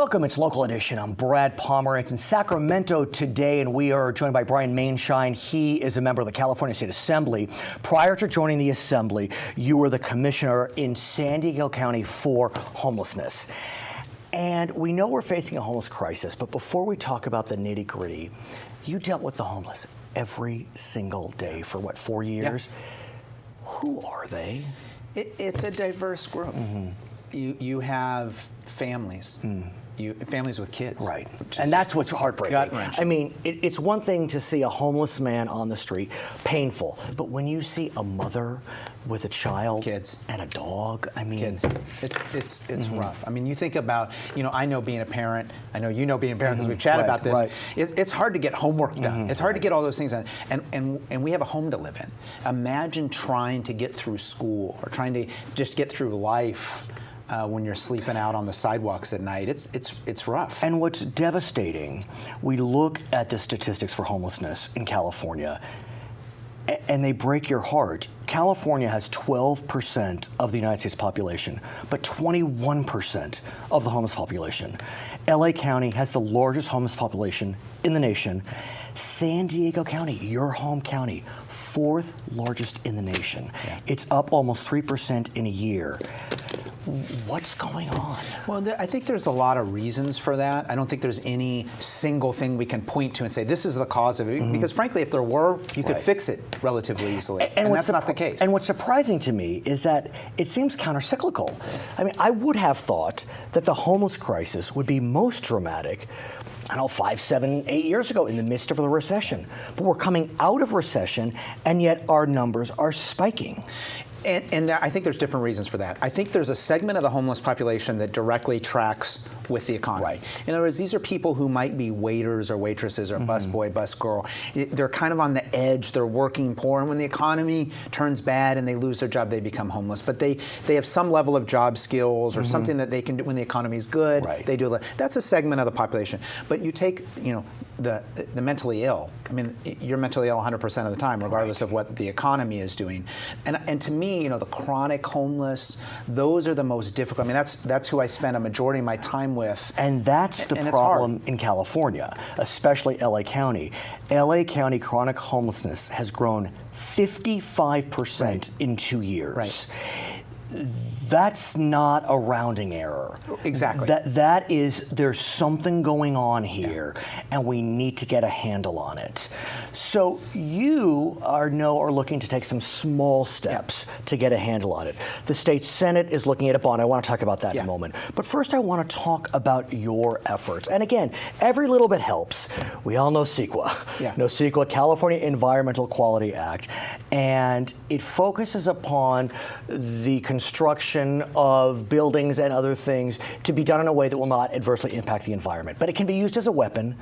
Welcome, it's Local Edition. I'm Brad Pomerance in Sacramento today, and we are joined by Brian Maienschein. He is a member of the California State Assembly. Prior to joining the Assembly, you were the commissioner in San Diego County for homelessness. And we know we're facing a homeless crisis, but before we talk about the nitty-gritty, you dealt with the homeless every single day for, what, 4 years? Yeah. Who are they? It's a diverse group. You have families. Families with kids. Right. And that's what's heartbreaking. I mean, it's one thing to see a homeless man on the street, painful, but when you see a mother with a child, kids, and a dog, I mean, kids, it's rough. I mean, you think about, I know being a parent, I know you know being a parent because we've chatted about this. Right. It's hard to get homework done. It's hard to get all those things done, and we have a home to live in. Imagine trying to get through school or trying to just get through life. When you're sleeping out on the sidewalks at night, it's rough. And what's devastating, we look at the statistics for homelessness in California, and they break your heart. California has 12% of the United States population, but 21% of the homeless population. LA County has the largest homeless population in the nation. San Diego County, your home county, 4th largest in the nation. Yeah. It's up almost 3% in a year. What's going on? Well, I think there's a lot of reasons for that. I don't think there's any single thing we can point to and say this is the cause of it. Because frankly, if there were, you could fix it relatively easily. And that's not the case. And what's surprising to me is that it seems countercyclical. I mean, I would have thought that the homeless crisis would be most dramatic, I don't know, 5, 7, 8 years ago in the midst of the recession. But we're coming out of recession, and yet our numbers are spiking. And I think there's different reasons for that. I think there's a segment of the homeless population that directly tracks with the economy. Right. In other words, these are people who might be waiters or waitresses or busboy, busgirl. They're kind of on the edge. They're working poor. And when the economy turns bad and they lose their job, they become homeless. But they have some level of job skills or something that they can do when the economy is good. Right. They do. That's a segment of the population. But you take, the mentally ill. I mean, you're mentally ill 100% of the time, regardless of what the economy is doing. And to me, the chronic homeless, those are the most difficult. I mean, that's who I spend a majority of my time with. And that's the problem in California, especially LA County. LA County chronic homelessness has grown 55% in 2 years. Right. That's not a rounding error. Exactly. That is, there's something going on here, and we need to get a handle on it. So you are looking to take some small steps to get a handle on it. The state Senate is looking at a bond. I want to talk about that in a moment. But first I want to talk about your efforts. And again, every little bit helps. We all know CEQA. CEQA, California Environmental Quality Act. And it focuses upon the construction of buildings and other things to be done in a way that will not adversely impact the environment. But it can be used as a weapon,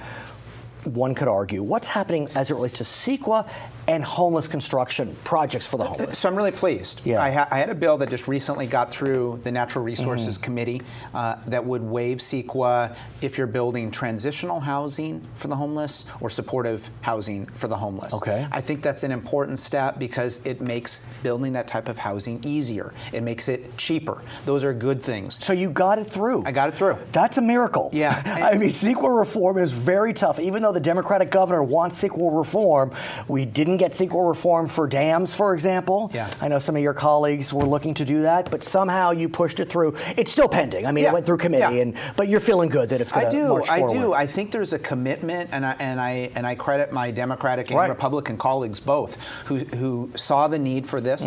one could argue. What's happening as it relates to CEQA and homeless construction projects for the homeless? So I'm really pleased. Yeah. I had a bill that just recently got through the Natural Resources Committee that would waive CEQA if you're building transitional housing for the homeless or supportive housing for the homeless. Okay. I think that's an important step because it makes building that type of housing easier. It makes it cheaper. Those are good things. So you got it through. I got it through. That's a miracle. Yeah. I mean, CEQA reform is very tough. Even though the Democratic governor wants CEQA reform, we didn't get CEQA reform for dams, for example. Yeah. I know some of your colleagues were looking to do that, but somehow you pushed it through. It's still pending. I mean, it went through committee, but you're feeling good that it's going to march forward. I do. I think there's a commitment, and I credit my Democratic and Republican colleagues both, who saw the need for this,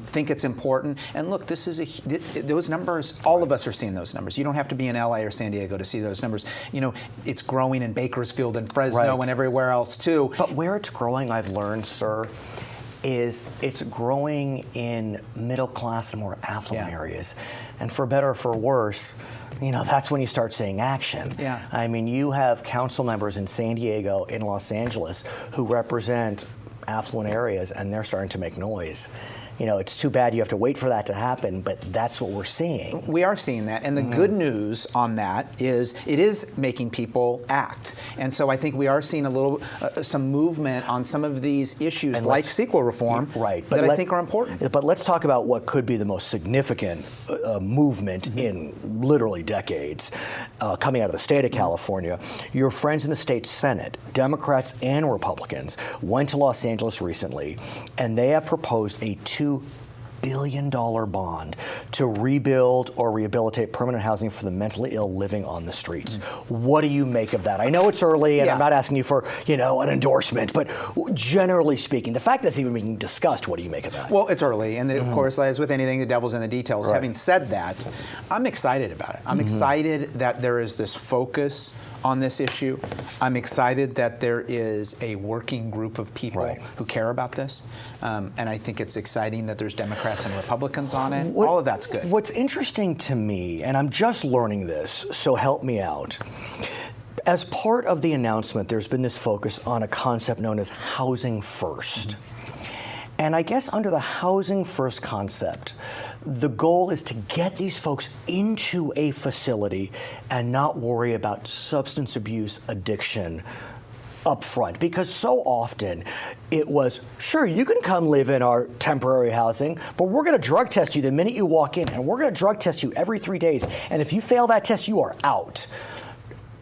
think it's important. And look, this is those numbers. All of us are seeing those numbers. You don't have to be in LA or San Diego to see those numbers. It's growing in Bakersfield and Fresno and everywhere else too. But where it's growing, I've learned, sir, is it's growing in middle class and more affluent areas. And for better or for worse, that's when you start seeing action. Yeah. I mean, you have council members in San Diego, in Los Angeles, who represent affluent areas, and they're starting to make noise. it's too bad you have to wait for that to happen, but that's what we're seeing. We are seeing that, and the good news on that is it is making people act. And so I think we are seeing a little, some movement on some of these issues like CEQA reform that I think are important. But let's talk about what could be the most significant movement in literally decades coming out of the state of California. Your friends in the state Senate, Democrats and Republicans, went to Los Angeles recently, and they have proposed a $2 billion bond to rebuild or rehabilitate permanent housing for the mentally ill living on the streets. What do you make of that? I know it's early, and I'm not asking you for, an endorsement, but generally speaking, the fact that it's even being discussed, what do you make of that? Well, it's early, and of course, as with anything, the devil's in the details. Having said that, I'm excited about it. I'm excited that there is this focus on this issue. I'm excited that there is a working group of people who care about this, and I think it's exciting that there's Democrats and Republicans on it. All of that's good. What's interesting to me, and I'm just learning this, so help me out, as part of the announcement, there's been this focus on a concept known as housing first. And I guess under the housing first concept, the goal is to get these folks into a facility and not worry about substance abuse, addiction up front. Because so often it was, sure, you can come live in our temporary housing, but we're going to drug test you the minute you walk in, and we're going to drug test you every 3 days. And if you fail that test, you are out.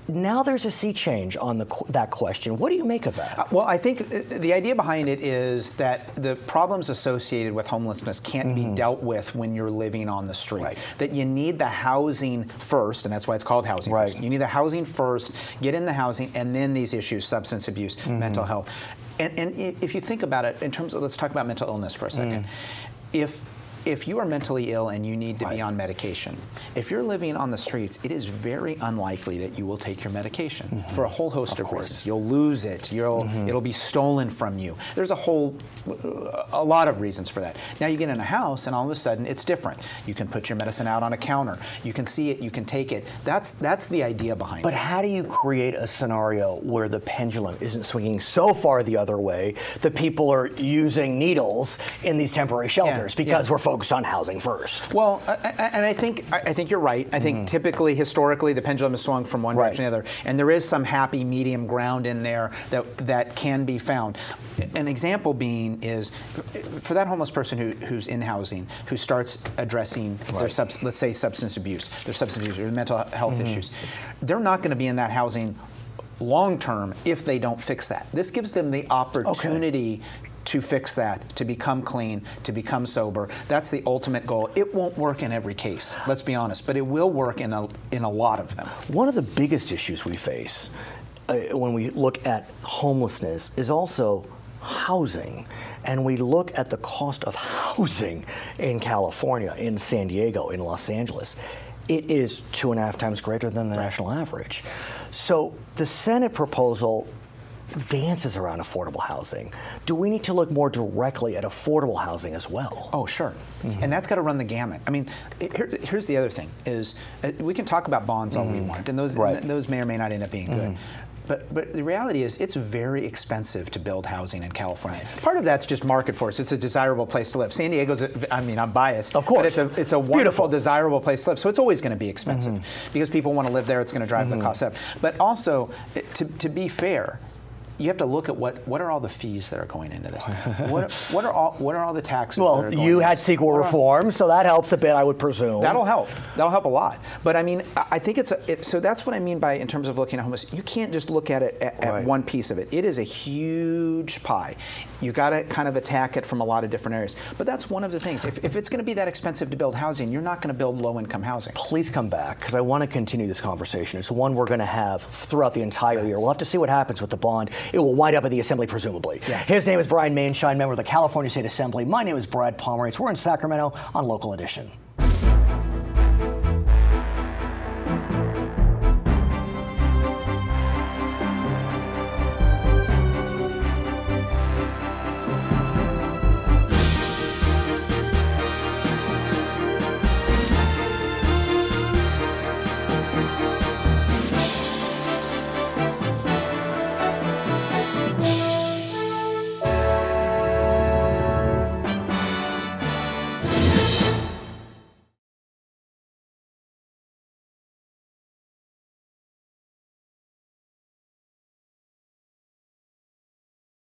Now there's a sea change on that question. What do you make of that? Well, I think the idea behind it is that the problems associated with homelessness can't be dealt with when you're living on the street. That you need the housing first, and that's why it's called housing first. You need the housing first, get in the housing, and then these issues, substance abuse, mental health. And if you think about it, in terms of, let's talk about mental illness for a second. If you are mentally ill and you need to be on medication, if you're living on the streets, it is very unlikely that you will take your medication for a whole host of reasons. You'll lose it. It'll be stolen from you. There's a lot of reasons for that. Now you get in a house and all of a sudden it's different. You can put your medicine out on a counter. You can see it. You can take it. That's the idea behind it. But how do you create a scenario where the pendulum isn't swinging so far the other way that people are using needles in these temporary shelters because we're focused on housing first? Well, and I think you're right. I think typically, historically, the pendulum has swung from one direction to the other, and there is some happy medium ground in there that can be found. An example being is for that homeless person who's in housing, who starts addressing their let's say substance abuse, or mental health issues, they're not going to be in that housing long term if they don't fix that. This gives them the opportunity to fix that, to become clean, to become sober. That's the ultimate goal. It won't work in every case, let's be honest, but it will work in a lot of them. One of the biggest issues we face when we look at homelessness is also housing. And we look at the cost of housing in California, in San Diego, in Los Angeles. It is 2.5 times greater than the national average. So the Senate proposal dances around affordable housing. Do we need to look more directly at affordable housing as well? Oh, sure. And that's got to run the gamut. I mean, here's the other thing, is we can talk about bonds all we want, and those may or may not end up being good. But the reality is, it's very expensive to build housing in California. Part of that's just market force. It's a desirable place to live. San Diego's, I'm biased. Of course. But it's a wonderful, beautiful, desirable place to live. So it's always going to be expensive because people want to live there. It's going to drive the cost up. But also, to be fair, you have to look at what are all the fees that are going into this. What are all the taxes? Well, that are going you had CEQA reform, so that helps a bit, I would presume. That'll help. That'll help a lot. But I mean, I think so that's what I mean by in terms of looking at homeless. You can't just look at it at one piece of it. It is a huge pie. You got to kind of attack it from a lot of different areas. But that's one of the things. If it's going to be that expensive to build housing, you're not going to build low-income housing. Please come back, because I want to continue this conversation. It's one we're going to have throughout the entire year. We'll have to see what happens with the bond. It will wind up at the Assembly, presumably. His name is Brian Maienschein, member of the California State Assembly. My name is Brad Pomerance. We're in Sacramento on Local Edition.